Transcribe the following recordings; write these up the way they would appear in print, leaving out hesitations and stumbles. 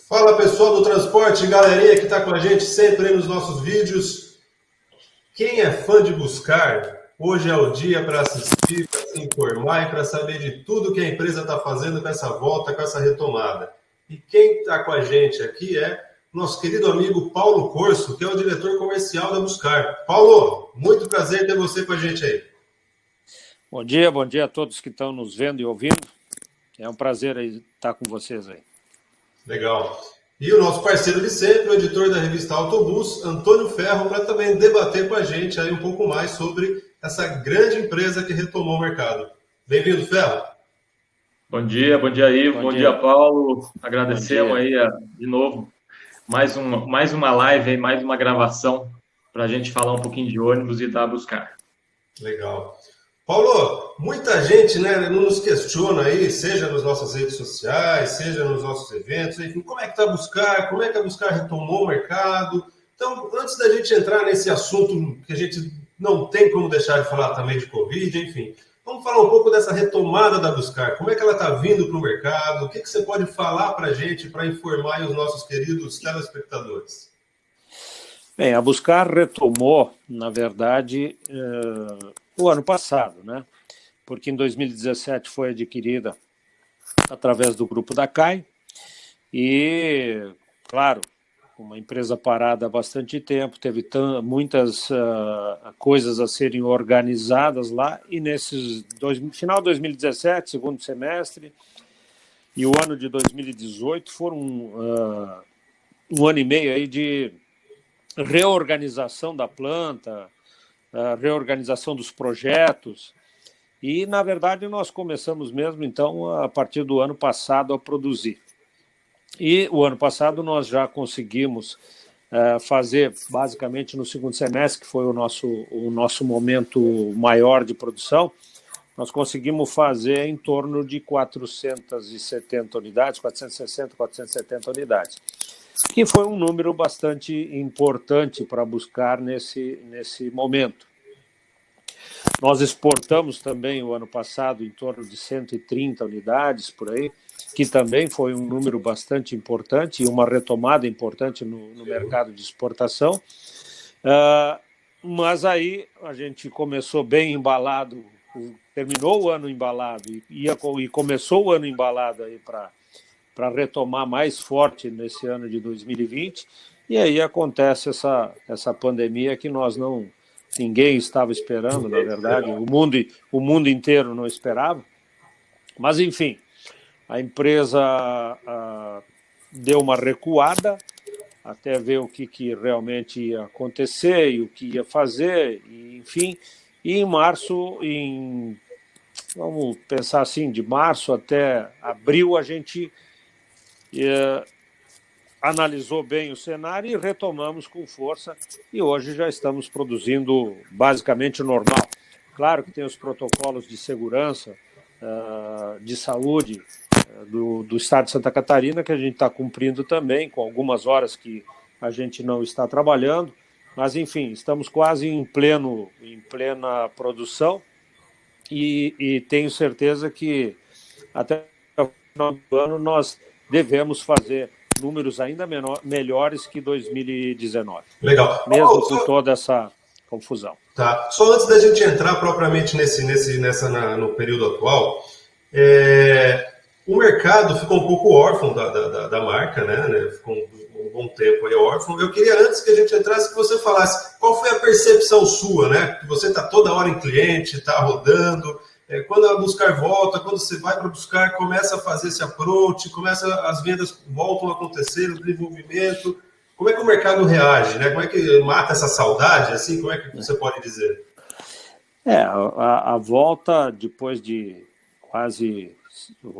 Fala pessoal do transporte, galerinha que está com a gente sempre aí nos nossos vídeos. Quem é fã de Buscar, hoje é o dia para assistir, para se informar e para saber de tudo que a empresa está fazendo com essa volta, com essa retomada. E quem está com a gente aqui é nosso querido amigo Paulo Corso, que é o diretor comercial da Buscar. Paulo, muito prazer ter você com a gente aí. Bom dia a todos que estão nos vendo e ouvindo. É um prazer estar com vocês aí. Legal. E o nosso parceiro de sempre, o editor da revista Autobus, Antônio Ferro, para também debater com a gente aí um pouco mais sobre essa grande empresa que retomou o mercado. Bem-vindo, Ferro. Bom dia Ivo, bom dia Paulo. Agradecemos aí de novo mais uma live aí, mais uma gravação para a gente falar um pouquinho de ônibus e da Buscar. Legal. Paulo, muita gente, né, nos questiona aí, seja nas nossas redes sociais, seja nos nossos eventos, enfim, como é que está a Buscar, como é que a Buscar retomou o mercado. Então, antes da gente entrar nesse assunto que a gente não tem como deixar de falar também de Covid, enfim, vamos falar um pouco dessa retomada da Buscar, como é que ela está vindo para o mercado, o que você pode falar para a gente para informar os nossos queridos telespectadores? Bem, a Buscar retomou, na verdade, o ano passado, né? Porque em 2017 foi adquirida através do grupo da CAI e, claro, uma empresa parada há bastante tempo, teve muitas coisas a serem organizadas lá e final de 2017, segundo semestre, e o ano de 2018 foram um ano e meio aí de reorganização da planta, reorganização dos projetos, e, na verdade, nós começamos mesmo, então, a partir do ano passado, a produzir. E o ano passado nós já conseguimos fazer, basicamente, no segundo semestre, que foi o nosso momento maior de produção, nós conseguimos fazer em torno de 470 unidades, 460, 470 unidades, que foi um número bastante importante para Buscar nesse momento. Nós exportamos também o ano passado em torno de 130 unidades por aí, que também foi um número bastante importante e uma retomada importante no mercado de exportação. Mas aí a gente começou bem embalado, terminou o ano embalado e começou o ano embalado aí para retomar mais forte nesse ano de 2020, e aí acontece essa pandemia que ninguém estava esperando, na verdade, o mundo inteiro não esperava, mas enfim, a empresa deu uma recuada até ver o que realmente ia acontecer e o que ia fazer, e, enfim, e em março, vamos pensar assim, de março até abril, a gente analisou bem o cenário e retomamos com força, e hoje já estamos produzindo basicamente normal. Claro que tem os protocolos de segurança, de saúde do estado de Santa Catarina, que a gente está cumprindo também, com algumas horas que a gente não está trabalhando, mas enfim, estamos quase em plena produção, e tenho certeza que até o final do ano nós devemos fazer números ainda melhores que 2019. Legal. Mesmo com toda essa confusão. Tá. Só antes da gente entrar propriamente no período atual, o mercado ficou um pouco órfão da marca, né? Ficou um bom tempo aí órfão. Eu queria, antes que a gente entrasse, que você falasse qual foi a percepção sua, né? Que você está toda hora em cliente, está rodando. Quando a Buscar volta, quando você vai para Buscar, começa a fazer esse approach, as vendas voltam a acontecer, o desenvolvimento. Como é que o mercado reage, né? Como é que mata essa saudade, assim? Como é que você pode dizer? A volta, depois de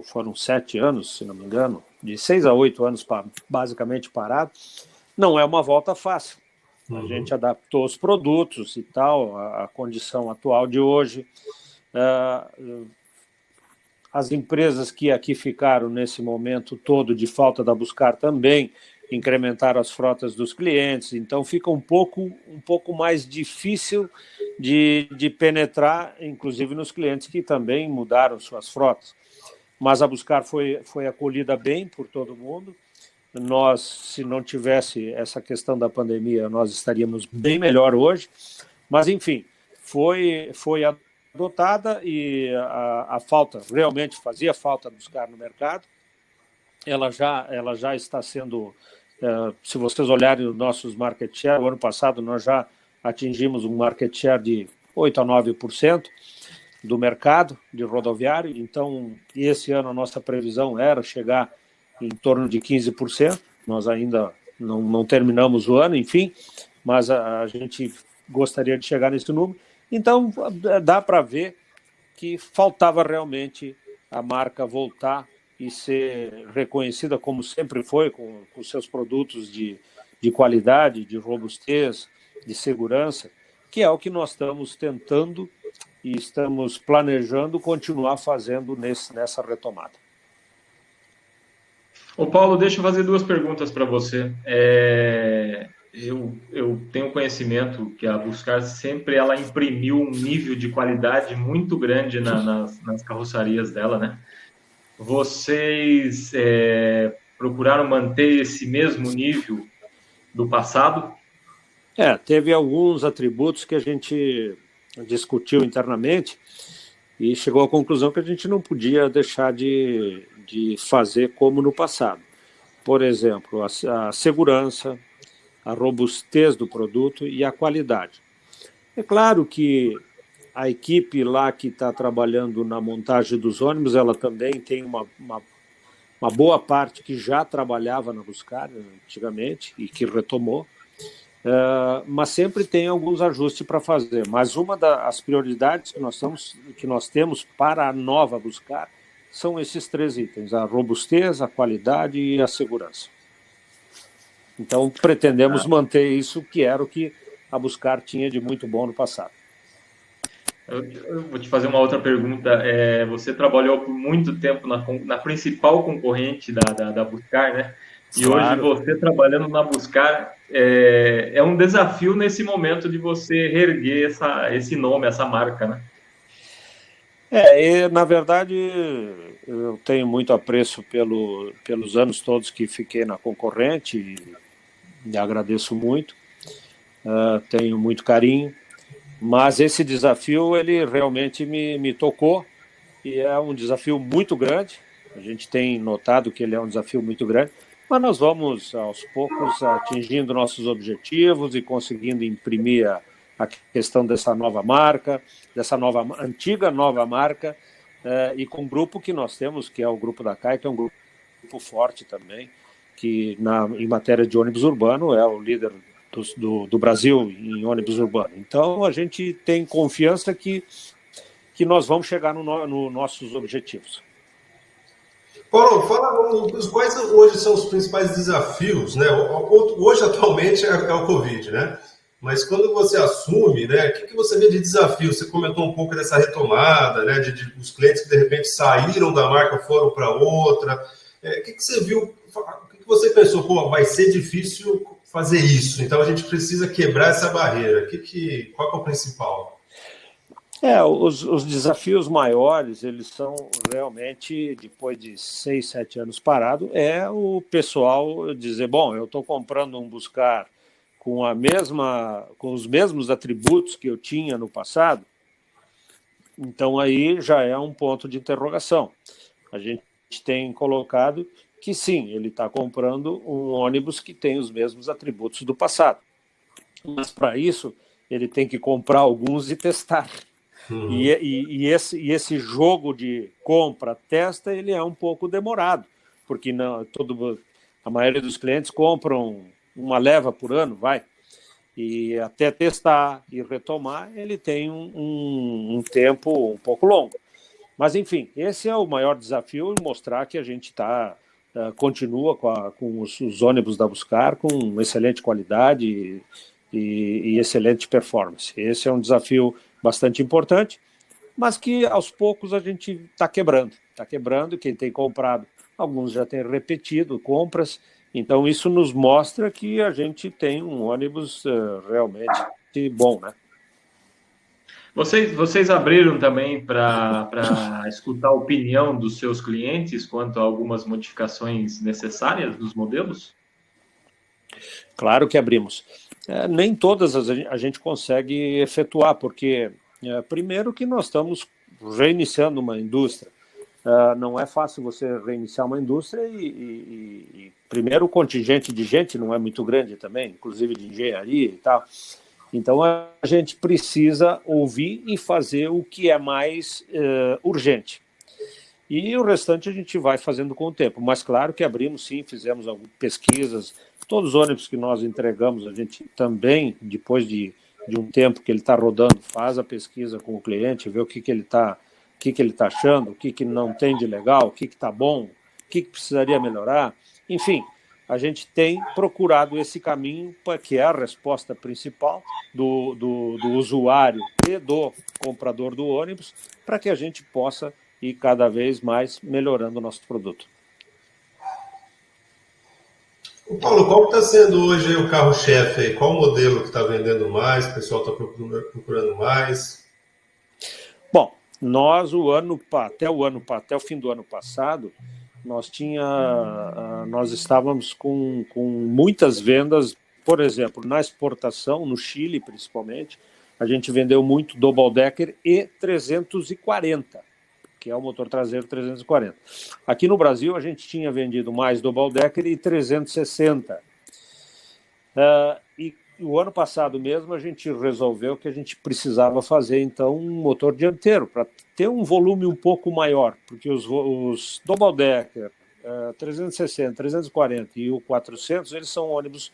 foram 7 anos, se não me engano, de 6 a 8 anos basicamente parado, não é uma volta fácil. A gente adaptou os produtos e tal, a condição atual de hoje. As empresas que aqui ficaram nesse momento todo de falta da Buscar também incrementaram as frotas dos clientes, então fica um pouco mais difícil de penetrar, inclusive nos clientes que também mudaram suas frotas. Mas a Buscar foi acolhida bem por todo mundo. nós, se não tivesse essa questão da pandemia, nós estaríamos bem melhor hoje. Mas, enfim, foi adotada e a falta, realmente fazia falta buscar no mercado. Ela já está sendo, se vocês olharem os nossos market share, o ano passado nós já atingimos um market share de 8% a 9% do mercado de rodoviário. Então, esse ano a nossa previsão era chegar em torno de 15%. Nós ainda não terminamos o ano, enfim, mas a gente gostaria de chegar nesse número. Então, dá para ver que faltava realmente a marca voltar e ser reconhecida como sempre foi, com seus produtos de qualidade, de robustez, de segurança, que é o que nós estamos tentando e estamos planejando continuar fazendo nessa retomada. Ô Paulo, deixa eu fazer duas perguntas para você. Eu tenho conhecimento que a Buscar sempre ela imprimiu um nível de qualidade muito grande nas carroçarias dela, né? Vocês procuraram manter esse mesmo nível do passado? Teve alguns atributos que a gente discutiu internamente e chegou à conclusão que a gente não podia deixar de fazer como no passado. Por exemplo, a segurança, a robustez do produto e a qualidade. É claro que a equipe lá que está trabalhando na montagem dos ônibus, ela também tem uma boa parte que já trabalhava na Buscar antigamente e que retomou, mas sempre tem alguns ajustes para fazer. Mas uma das prioridades que nós temos para a nova Buscar são esses 3 itens: a robustez, a qualidade e a segurança. Então, pretendemos manter isso, que era o que a Buscar tinha de muito bom no passado. Eu vou te fazer uma outra pergunta. Você trabalhou por muito tempo na principal concorrente da Buscar, né? E claro, hoje você trabalhando na Buscar é um desafio nesse momento de você reerguer esse nome, essa marca, né? Na verdade, eu tenho muito apreço pelos anos todos que fiquei na concorrente e agradeço muito, tenho muito carinho, mas esse desafio ele realmente me tocou e é um desafio muito grande. A gente tem notado que ele é um desafio muito grande, mas nós vamos aos poucos atingindo nossos objetivos e conseguindo imprimir a questão dessa nova marca, dessa antiga nova marca, e com o grupo que nós temos, que é o Grupo da CAI, que é um grupo forte também, que em matéria de ônibus urbano é o líder do Brasil em ônibus urbano. Então, a gente tem confiança que nós vamos chegar nos nossos objetivos. Paulo, fala quais hoje são os principais desafios, né? Hoje, atualmente, é o Covid, né? Mas quando você assume, né, o que você vê de desafio? Você comentou um pouco dessa retomada, né, os clientes que de repente saíram da marca, foram para outra. O que você viu? O que você pensou? Pô, vai ser difícil fazer isso, então a gente precisa quebrar essa barreira. Qual que é o principal? Os desafios maiores, eles são realmente, depois de 6, 7 anos parado, é o pessoal dizer, bom, eu estou comprando um Buscar com os mesmos atributos que eu tinha no passado, então aí já é um ponto de interrogação. A gente tem colocado que sim, ele está comprando um ônibus que tem os mesmos atributos do passado, mas para isso ele tem que comprar alguns e testar. Uhum. E esse jogo de compra-testa ele é um pouco demorado, porque a maioria dos clientes compram uma leva por ano, e até testar e retomar, ele tem um tempo um pouco longo. Mas, enfim, esse é o maior desafio, mostrar que a gente continua com os ônibus da Buscar com excelente qualidade e excelente performance. Esse é um desafio bastante importante, mas que aos poucos a gente está quebrando, quem tem comprado, alguns já têm repetido compras. Então, isso nos mostra que a gente tem um ônibus realmente bom, né? Vocês abriram também para escutar a opinião dos seus clientes quanto a algumas modificações necessárias dos modelos? Claro que abrimos. Nem todas a gente consegue efetuar, porque, primeiro, que nós estamos reiniciando uma indústria. Não é fácil você reiniciar uma indústria e primeiro, o contingente de gente não é muito grande também, inclusive de engenharia e tal. Então, a gente precisa ouvir e fazer o que é mais urgente. E o restante a gente vai fazendo com o tempo. Mas, claro que abrimos, sim, fizemos algumas pesquisas. Todos os ônibus que nós entregamos, a gente também, depois de um tempo que ele está rodando, faz a pesquisa com o cliente, vê o que ele está achando, o que não tem de legal, o que está bom, o que precisaria melhorar. Enfim, a gente tem procurado esse caminho, que é a resposta principal do usuário e do comprador do ônibus, para que a gente possa ir cada vez mais melhorando o nosso produto. Ô Paulo, qual está sendo hoje o carro-chefe aí? Qual modelo que está vendendo mais? O pessoal está procurando mais? Bom, nós até o fim do ano passado, nós estávamos com muitas vendas, por exemplo, na exportação, no Chile principalmente, a gente vendeu muito Double Decker e 340, que é o motor traseiro 340. Aqui no Brasil, a gente tinha vendido mais Double Decker e 360. E o ano passado mesmo, a gente resolveu que a gente precisava fazer, então, um motor dianteiro, para ter um volume um pouco maior, porque os Double Decker 360, 340 e o 400, eles são ônibus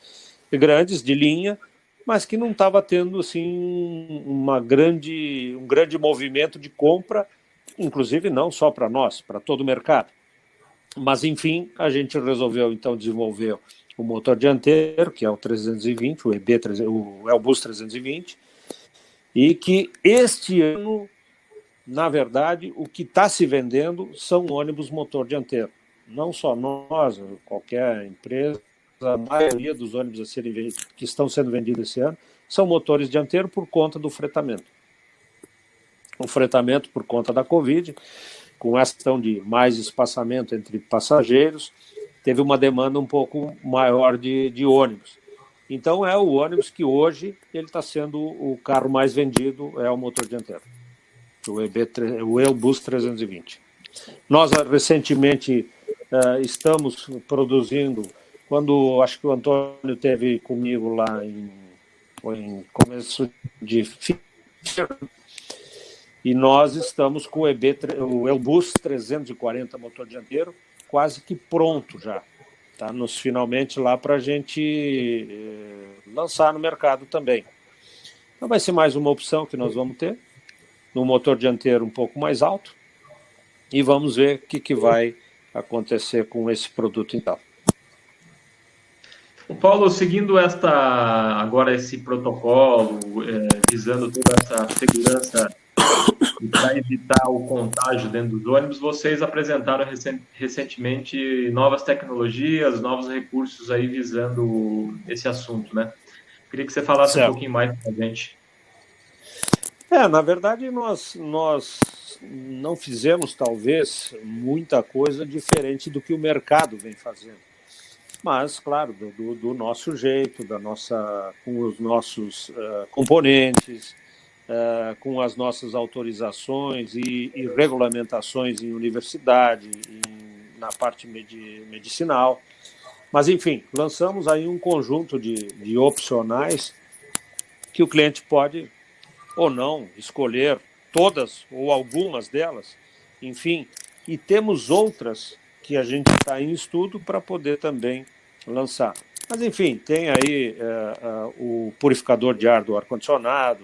grandes, de linha, mas que não estava tendo assim, um grande movimento de compra, inclusive não só para nós, para todo o mercado. Mas, enfim, a gente resolveu, então, desenvolver o motor dianteiro, que é o 320, o Elbus 320, e que este ano, na verdade, o que está se vendendo são ônibus motor dianteiro. Não só nós, qualquer empresa, a maioria dos ônibus que estão sendo vendidos esse ano são motores dianteiros por conta do fretamento. O fretamento por conta da Covid, com essa questão de mais espaçamento entre passageiros, teve uma demanda um pouco maior de ônibus. Então, é o ônibus que hoje ele está sendo o carro mais vendido, é o motor dianteiro, o Elbus 320. Nós, recentemente, estamos produzindo, quando acho que o Antônio esteve comigo lá em começo de fevereiro, e nós estamos com o Elbus 340 motor dianteiro quase que pronto já. Está nos finalmente lá para a gente lançar no mercado também. Então vai ser mais uma opção que nós vamos ter, no motor dianteiro um pouco mais alto, e vamos ver o que vai acontecer com esse produto então. Paulo, seguindo agora esse protocolo, visando toda essa segurança para evitar o contágio dentro dos ônibus, vocês apresentaram recentemente novas tecnologias, novos recursos aí visando esse assunto, né? Queria que você falasse um pouquinho mais para a gente. Na verdade, nós não fizemos, talvez, muita coisa diferente do que o mercado vem fazendo. Mas, claro, do nosso jeito, com os nossos componentes, com as nossas autorizações e regulamentações em universidade, na parte medicinal. Mas, enfim, lançamos aí um conjunto de opcionais que o cliente pode ou não escolher todas ou algumas delas, enfim, e temos outras que a gente está em estudo para poder também lançar. Mas, enfim, tem aí o purificador de ar do ar-condicionado,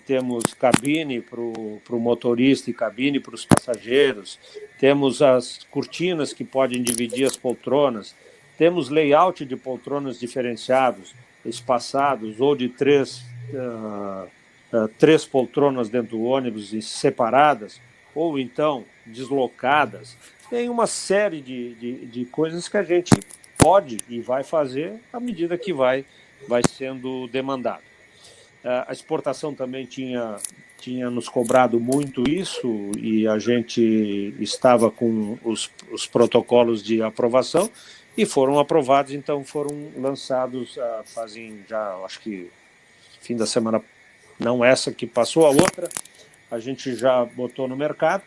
temos cabine para o motorista e cabine para os passageiros, temos as cortinas que podem dividir as poltronas, temos layout de poltronas diferenciados, espaçados, ou de três poltronas dentro do ônibus e separadas, ou então deslocadas. Tem uma série de coisas que a gente pode e vai fazer à medida que vai sendo demandado. A exportação também tinha nos cobrado muito isso, e a gente estava com os protocolos de aprovação, e foram aprovados, então foram lançados fazem já, acho que fim da semana, não essa que passou, a outra, a gente já botou no mercado,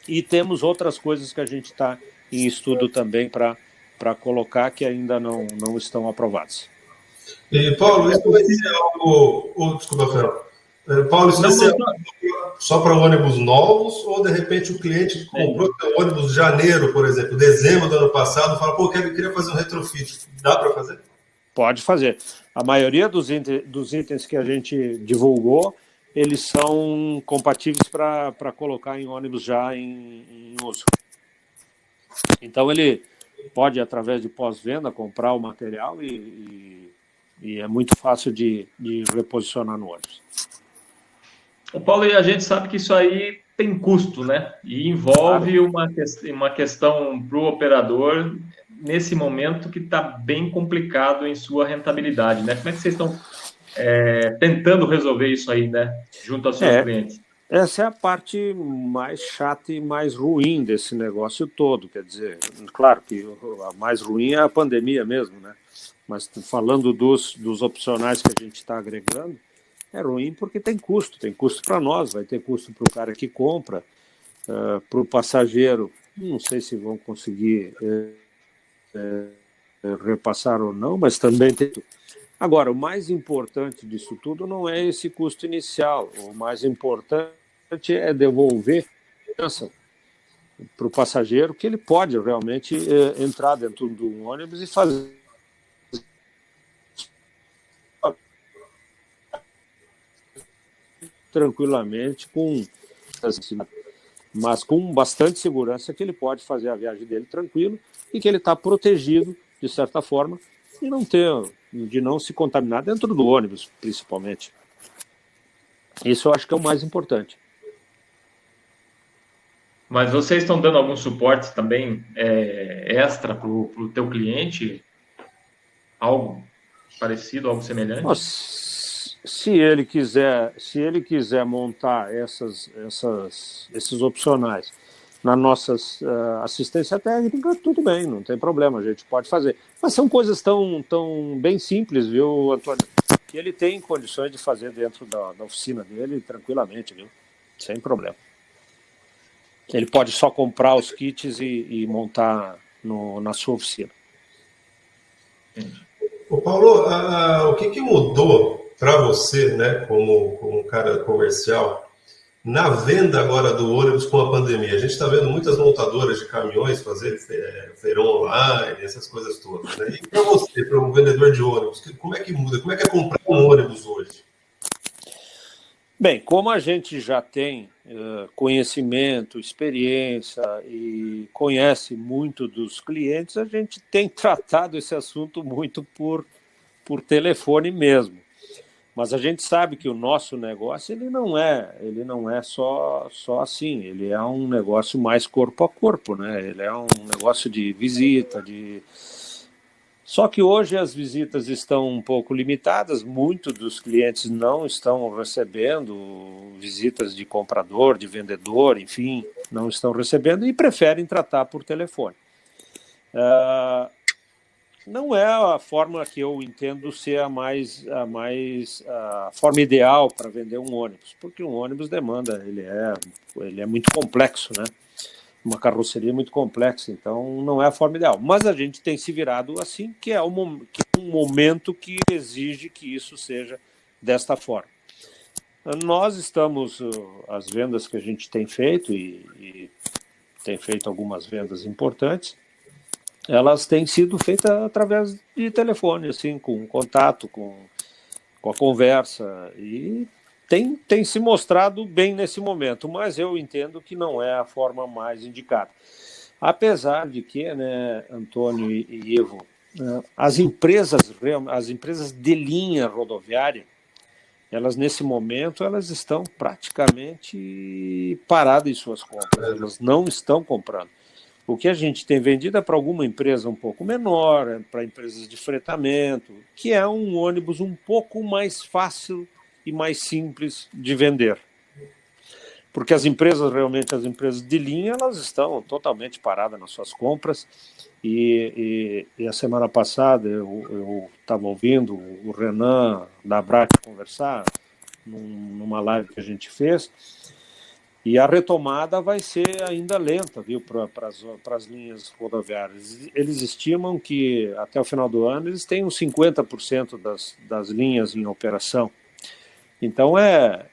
e temos outras coisas que a gente está em estudo também para colocar, que ainda não estão aprovadas. E, Paulo, isso vai ser algo... desculpa, Fernando. Paulo, isso vai ser só para ônibus novos, ou de repente o cliente que comprou o ônibus de janeiro, por exemplo, dezembro do ano passado, fala, pô, eu queria fazer um retrofit. Dá para fazer? Pode fazer. A maioria dos itens que a gente divulgou, eles são compatíveis para colocar em ônibus já em uso. Então, ele pode, através de pós-venda, comprar o material e é muito fácil de reposicionar no ônibus. O Paulo, e a gente sabe que isso aí tem custo, né? E envolve uma questão para o operador nesse momento que está bem complicado em sua rentabilidade, né? Como é que vocês estão tentando resolver isso aí, né? Junto aos seus clientes? Essa é a parte mais chata e mais ruim desse negócio todo. Quer dizer, claro que a mais ruim é a pandemia mesmo, né? Mas falando dos opcionais que a gente está agregando, é ruim porque tem custo para nós, vai ter custo para o cara que compra, para o passageiro, não sei se vão conseguir repassar ou não, mas também tem. Agora, o mais importante disso tudo não é esse custo inicial, o mais importante é devolver para o passageiro que ele pode realmente entrar dentro do ônibus e fazer tranquilamente, mas com bastante segurança, que ele pode fazer a viagem dele tranquilo e que ele está protegido, de certa forma, de não se contaminar dentro do ônibus, principalmente. Isso eu acho que é o mais importante. Mas vocês estão dando algum suporte também extra para o teu cliente? Algo parecido, algo semelhante? Nossa, se ele quiser montar esses opcionais na nossa assistência técnica, tudo bem, não tem problema, a gente pode fazer. Mas são coisas tão bem simples, viu, Antônio? Que ele tem condições de fazer dentro da oficina dele tranquilamente, viu? Sem problema. Ele pode só comprar os kits e montar na sua oficina. Ô Paulo, o que mudou para você, né, como um cara comercial, na venda agora do ônibus com a pandemia? A gente está vendo muitas montadoras de caminhões fazer feirão online, essas coisas todas, né? E para você, para um vendedor de ônibus, como é que muda? Como é que é comprar um ônibus hoje? Bem, como a gente já tem conhecimento, experiência e conhece muito dos clientes, a gente tem tratado esse assunto muito por telefone mesmo. Mas a gente sabe que o nosso negócio ele não é só assim, ele é um negócio mais corpo a corpo, né? Ele é um negócio de visita, Só que hoje as visitas estão um pouco limitadas, muitos dos clientes não estão recebendo visitas de comprador, de vendedor, enfim, não estão recebendo e preferem tratar por telefone. Não é a forma que eu entendo ser a forma ideal para vender um ônibus, porque um ônibus demanda, ele é muito complexo, né? Uma carroceria muito complexa, então não é a forma ideal. Mas a gente tem se virado assim, que é um momento que exige que isso seja desta forma. Nós estamos, as vendas que a gente tem feito, e tem feito algumas vendas importantes, elas têm sido feitas através de telefone, assim, com contato, com a conversa, e tem se mostrado bem nesse momento, mas eu entendo que não é a forma mais indicada. Apesar de que, né, Antônio e Ivo, as empresas de linha rodoviária, elas nesse momento elas estão praticamente paradas em suas compras, elas não estão comprando. O que a gente tem vendido é para alguma empresa um pouco menor, para empresas de fretamento, que é um ônibus um pouco mais fácil e mais simples de vender. Porque as empresas de linha, elas estão totalmente paradas nas suas compras. E a semana passada eu estava ouvindo o Renan da Abrat conversar numa live que a gente fez, e a retomada vai ser ainda lenta, viu, para as linhas rodoviárias. Eles estimam que até o final do ano eles têm uns 50% das linhas em operação. Então é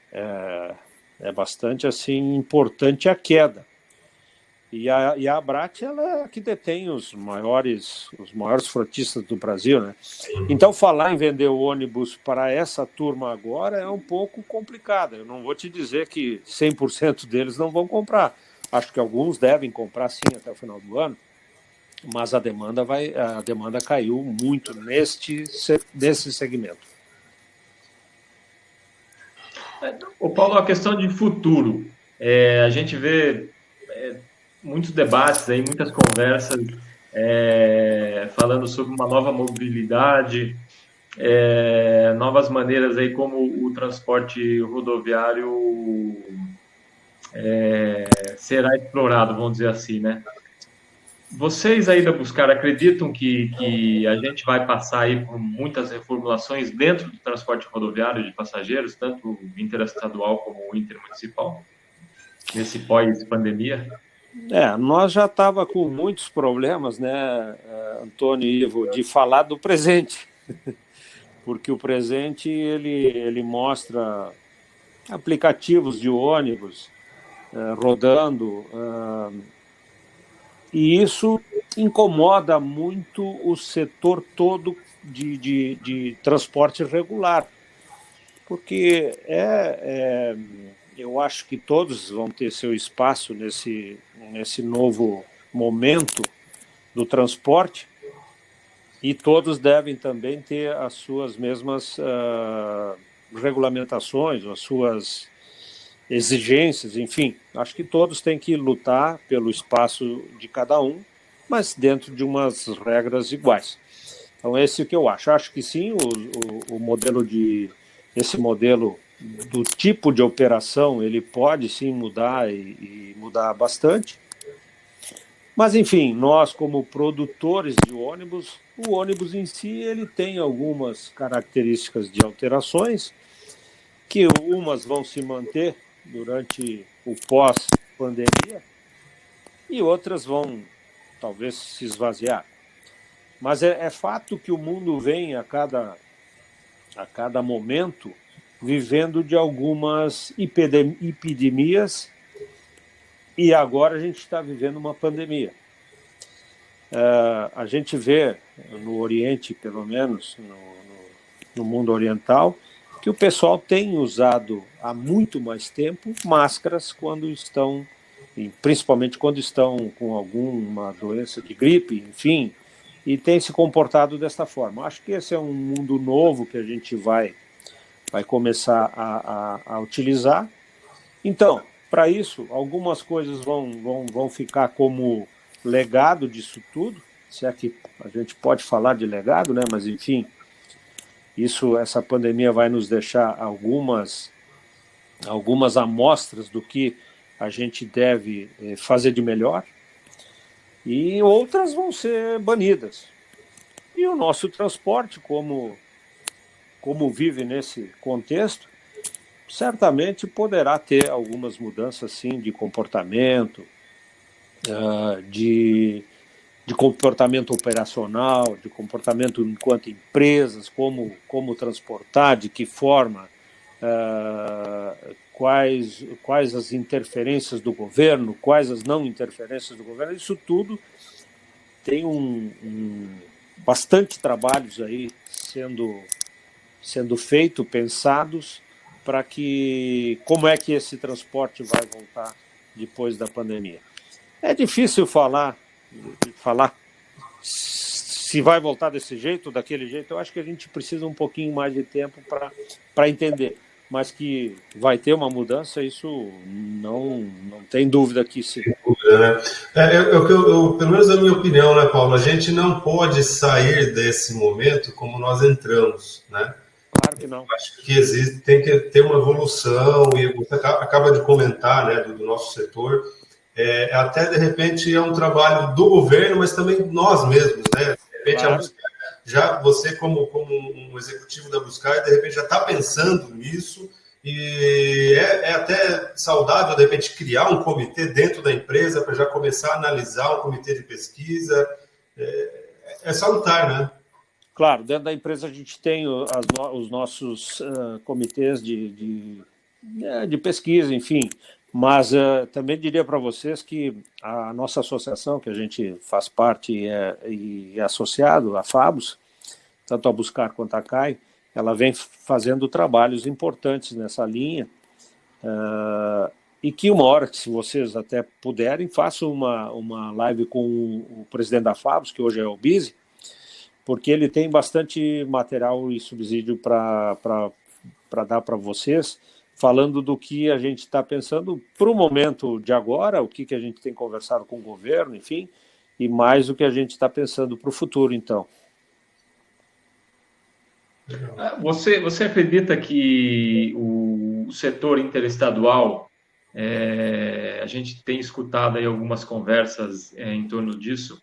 bastante assim importante a queda. E a Abrat, ela é que detém os maiores frotistas do Brasil, né? Então, falar em vender o ônibus para essa turma agora é um pouco complicado. Eu não vou te dizer que 100% deles não vão comprar. Acho que alguns devem comprar sim até o final do ano, mas a demanda caiu muito nesse segmento. Ô Paulo, a questão de futuro, a gente vê muitos debates aí, muitas conversas falando sobre uma nova mobilidade, novas maneiras aí como o transporte rodoviário será explorado, vamos dizer assim, né? Vocês aí da Buscar acreditam que a gente vai passar aí por muitas reformulações dentro do transporte rodoviário de passageiros, tanto interestadual como intermunicipal, nesse pós-pandemia? Nós já estava com muitos problemas, né, Antônio e Ivo, de falar do presente, porque o presente ele mostra aplicativos de ônibus rodando, e isso incomoda muito o setor todo de transporte regular, porque eu acho que todos vão ter seu espaço nesse novo momento do transporte, e todos devem também ter as suas mesmas regulamentações, as suas exigências, enfim. Acho que todos têm que lutar pelo espaço de cada um, mas dentro de umas regras iguais. Então, esse é o que eu acho. Acho que sim, esse modelo do tipo de operação, ele pode sim mudar e mudar bastante. Mas, enfim, nós como produtores de ônibus, o ônibus em si, ele tem algumas características de alterações, que umas vão se manter durante o pós-pandemia e outras vão talvez se esvaziar. Mas é fato que o mundo vem a cada momento vivendo de algumas epidemias, e agora a gente está vivendo uma pandemia. A gente vê no Oriente, pelo menos no mundo oriental, que o pessoal tem usado há muito mais tempo máscaras principalmente quando estão com alguma doença de gripe, enfim, e tem se comportado desta forma. Acho que esse é um mundo novo que a gente vai começar a utilizar. Então, para isso, algumas coisas vão ficar como legado disso tudo, se é que a gente pode falar de legado, né? Mas, enfim, essa pandemia vai nos deixar algumas amostras do que a gente deve fazer de melhor, e outras vão ser banidas. E o nosso transporte, como vive nesse contexto, certamente poderá ter algumas mudanças, sim, de comportamento, de comportamento operacional, de comportamento enquanto empresas, como transportar, de que forma, quais as interferências do governo, quais as não interferências do governo. Isso tudo tem bastante trabalhos aí sendo feito, pensados, para como é que esse transporte vai voltar depois da pandemia. É difícil falar se vai voltar desse jeito ou daquele jeito. Eu acho que a gente precisa um pouquinho mais de tempo para entender, mas que vai ter uma mudança, isso não tem dúvida que sim. Pelo menos na minha opinião, né, Paulo, a gente não pode sair desse momento como nós entramos, né? Claro que não. Acho que existe, tem que ter uma evolução, e você acaba de comentar, né, do nosso setor. Até, de repente, é um trabalho do governo, mas também nós mesmos, né? De repente, Claro. já você, como um executivo da Abuscar, de repente já está pensando nisso, e é até saudável, de repente, criar um comitê dentro da empresa para já começar a analisar um comitê de pesquisa. É salutar, né? Claro, dentro da empresa a gente tem os nossos comitês de pesquisa, enfim, mas também diria para vocês que a nossa associação, que a gente faz parte e é associado, a FABUS, tanto a Buscar quanto a CAI, ela vem fazendo trabalhos importantes nessa linha, e que uma hora, se vocês até puderem, façam uma live com o presidente da FABUS, que hoje é o Bizi, porque ele tem bastante material e subsídio para dar para vocês, falando do que a gente está pensando para o momento de agora, o que a gente tem conversado com o governo, enfim, e mais o que a gente está pensando para o futuro, então. Você acredita que o setor interestadual, a gente tem escutado aí algumas conversas em torno disso,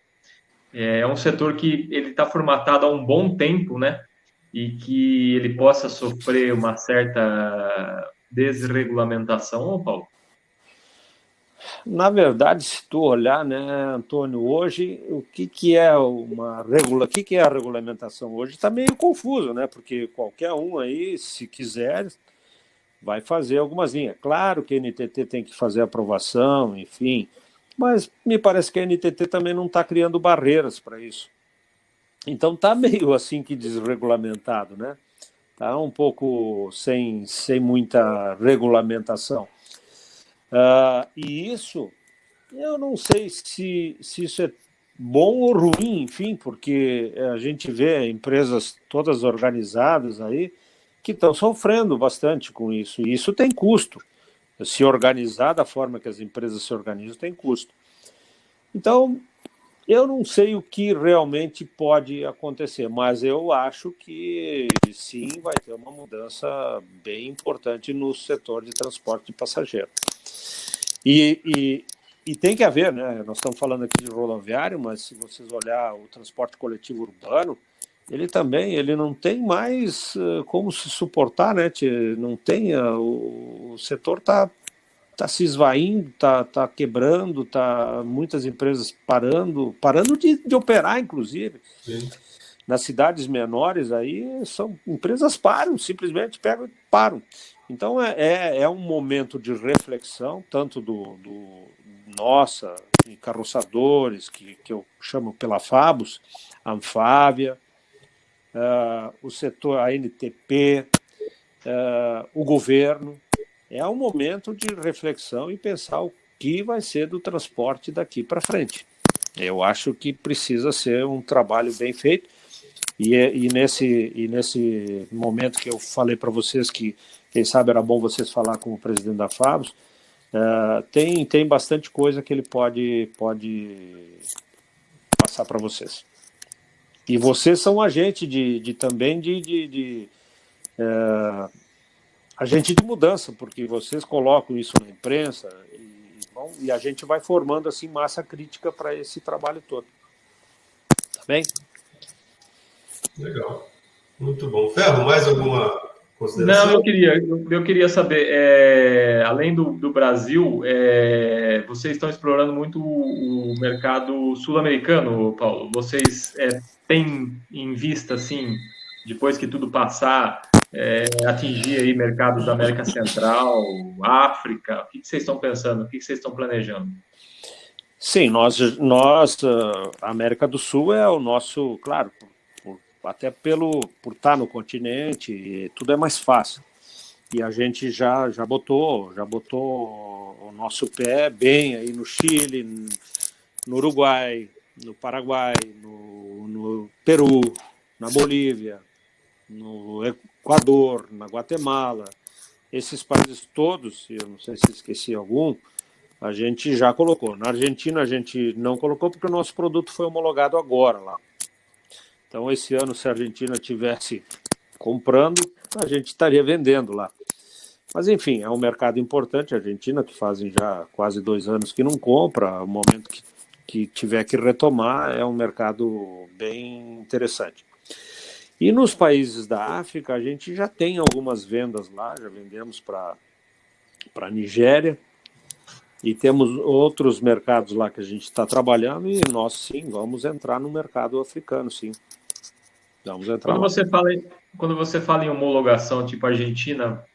é um setor que ele está formatado há um bom tempo, né? E que ele possa sofrer uma certa desregulamentação, Paulo? Na verdade, se tu olhar, né, Antônio, hoje o que é o que é a regulamentação hoje está meio confuso, né? Porque qualquer um aí, se quiser, vai fazer algumas linhas. Claro que a NTT tem que fazer aprovação, enfim, mas me parece que a NTT também não está criando barreiras para isso. Então está meio assim que desregulamentado, né? Está um pouco sem muita regulamentação. E isso, eu não sei se isso é bom ou ruim, enfim, porque a gente vê empresas todas organizadas aí que estão sofrendo bastante com isso, e isso tem custo. Se organizar da forma que as empresas se organizam tem custo. Então, eu não sei o que realmente pode acontecer, mas eu acho que sim, vai ter uma mudança bem importante no setor de transporte de passageiro. E tem que haver, né? Nós estamos falando aqui de rodoviário, mas se vocês olhar o transporte coletivo urbano, ele não tem mais como se suportar, né? Não tem, o setor está se esvaindo, está quebrando, muitas empresas parando de operar, inclusive. Sim. Nas cidades menores aí são empresas param, simplesmente pegam e param. Então é um momento de reflexão, tanto do nossa, encarroçadores, que eu chamo pela FABUS, a Anfávia, o setor, a NTP, o governo. É um momento de reflexão e pensar o que vai ser do transporte daqui para frente. Eu acho que precisa ser um trabalho bem feito, e nesse momento que eu falei para vocês que, quem sabe, era bom vocês falar com o presidente da FABUS, tem bastante coisa que ele pode passar para vocês. E vocês são agente também de agente de mudança, porque vocês colocam isso na imprensa e a gente vai formando assim massa crítica para esse trabalho todo. Tá bem? Legal. Muito bom. Ferro, mais alguma consideração? Não, eu queria saber, além do Brasil, vocês estão explorando muito o mercado sul-americano, Paulo. Vocês têm em vista, assim, depois que tudo passar, atingir aí mercados da América Central, África? O que vocês estão pensando? O que vocês estão planejando? Sim, nós a América do Sul é o nosso, claro, até por estar no continente, tudo é mais fácil. E a gente já botou o nosso pé bem aí no Chile, no Uruguai, no Paraguai, no Peru, na Bolívia, no Equador, na Guatemala. Esses países todos, eu não sei se esqueci algum, a gente já colocou. Na Argentina a gente não colocou porque o nosso produto foi homologado agora lá. Então, esse ano, se a Argentina estivesse comprando, a gente estaria vendendo lá. Mas, enfim, é um mercado importante, a Argentina, que fazem já quase 2 anos que não compra, o momento que tiver que retomar, é um mercado bem interessante. E nos países da África, a gente já tem algumas vendas lá, já vendemos para a Nigéria, e temos outros mercados lá que a gente está trabalhando, e nós, sim, vamos entrar no mercado africano, sim. Vamos entrar Quando você fala em homologação, tipo a Argentina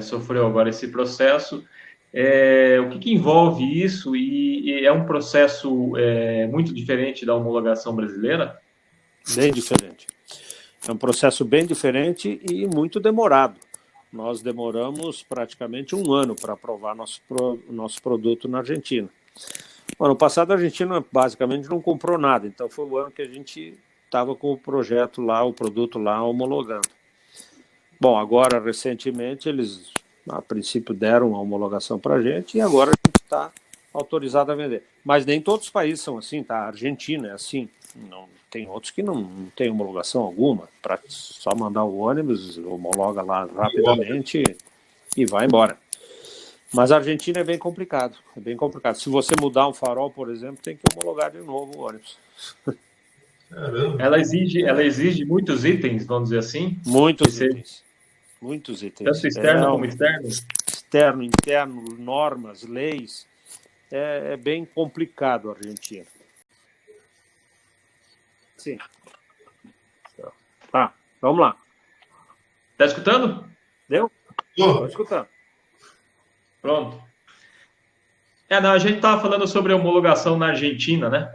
sofreu agora esse processo, o que envolve isso? E é um processo muito diferente da homologação brasileira? Bem diferente. É um processo bem diferente e muito demorado. Nós demoramos praticamente 1 ano para aprovar nosso produto na Argentina. Ano passado, a Argentina basicamente não comprou nada, então foi o ano que a gente estava com o projeto lá, o produto lá homologando. Bom, agora, recentemente, eles, a princípio, deram a homologação para a gente e agora a gente está autorizado a vender. Mas nem todos os países são assim, tá? A Argentina é assim. Não, tem outros que não tem homologação alguma. Para só mandar o ônibus, homologa lá rapidamente e vai embora. Mas a Argentina é bem complicado. É bem complicado. Se você mudar um farol, por exemplo, tem que homologar de novo o ônibus. Caramba. Ela exige muitos itens, vamos dizer assim? Muitos itens. Muitos itens. Tanto externo como externo? Externo, interno, normas, leis. É bem complicado a Argentina. Sim. Tá, vamos lá. Tá escutando? Deu? Estou escutando. Pronto. Não, a gente estava falando sobre a homologação na Argentina, né?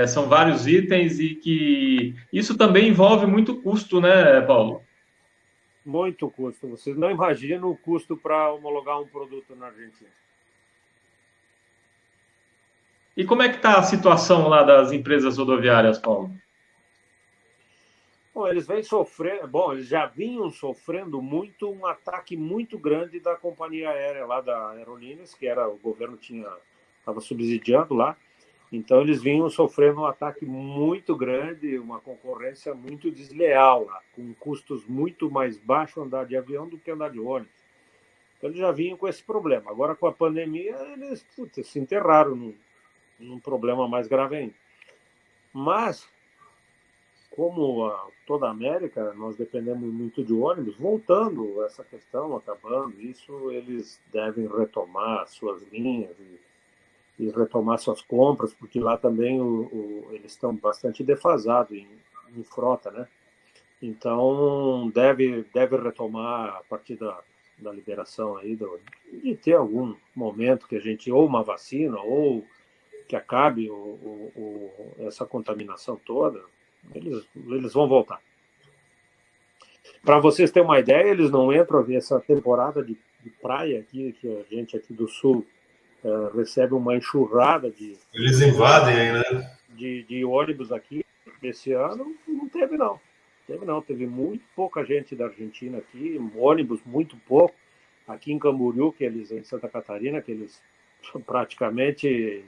São vários itens e que isso também envolve muito custo, né, Paulo? Muito custo. Vocês não imaginam o custo para homologar um produto na Argentina. E como é que está a situação lá das empresas rodoviárias, Paulo? Bom, eles já vinham sofrendo muito um ataque muito grande da companhia aérea lá da Aerolíneas, que o governo estava subsidiando lá. Então eles vinham sofrendo um ataque muito grande, uma concorrência muito desleal lá, com custos muito mais baixos andar de avião do que andar de ônibus. Então eles já vinham com esse problema. Agora com a pandemia eles se enterraram num problema mais grave ainda. Mas como toda a América, nós dependemos muito de ônibus, voltando essa questão, acabando isso, eles devem retomar suas linhas e retomar suas compras, porque lá também eles estão bastante defasados em frota, né? Então, deve retomar a partir da liberação aí, de ter algum momento que a gente, ou uma vacina, ou que acabe essa contaminação toda, eles vão voltar. Para vocês terem uma ideia, eles não entram a ver essa temporada de praia aqui, que a gente aqui do Sul recebe uma enxurrada de... Eles invadem aí, né? De ônibus aqui. Esse ano não teve, não. Teve muito pouca gente da Argentina aqui, ônibus muito pouco. Aqui em Camboriú, em Santa Catarina, que eles praticamente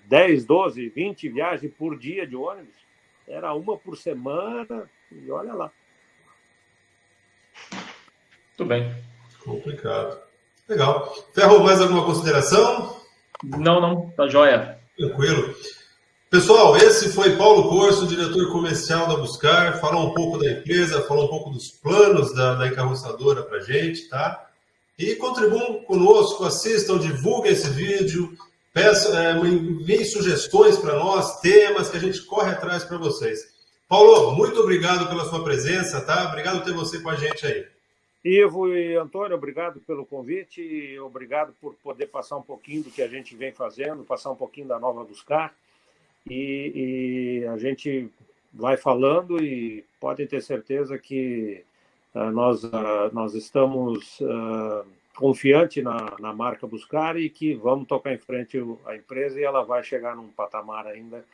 10, 12, 20 viagens por dia de ônibus. Era uma por semana e olha lá. Muito bem. Complicado. Legal. Ferro, mais alguma consideração? Não, tá joia. Tranquilo. Pessoal, esse foi Paulo Corso, diretor comercial da Buscar, falou um pouco da empresa, falou um pouco dos planos da encarroçadora para a gente, tá? E contribuam conosco, assistam, divulguem esse vídeo, enviem sugestões para nós, temas que a gente corre atrás para vocês. Paulo, muito obrigado pela sua presença, tá? Obrigado por ter você com a gente aí. Ivo e Antônio, obrigado pelo convite e obrigado por poder passar um pouquinho do que a gente vem fazendo, passar um pouquinho da Nova Buscar. E a gente vai falando e podem ter certeza que nós estamos confiantes na marca Buscar e que vamos tocar em frente a empresa e ela vai chegar num patamar ainda,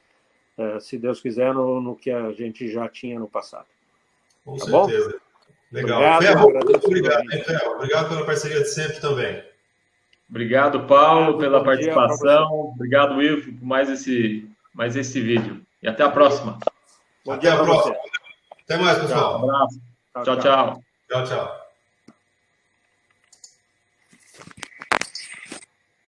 se Deus quiser, no que a gente já tinha no passado. Com certeza. Bom? Legal. Obrigado, Ferro. Obrigado pela parceria de sempre também. Obrigado, Paulo, pela participação. Obrigado, Ivo, por mais esse vídeo. E até a próxima. Até a próxima. Até mais, pessoal. Um abraço. Tchau. Tchau, tchau.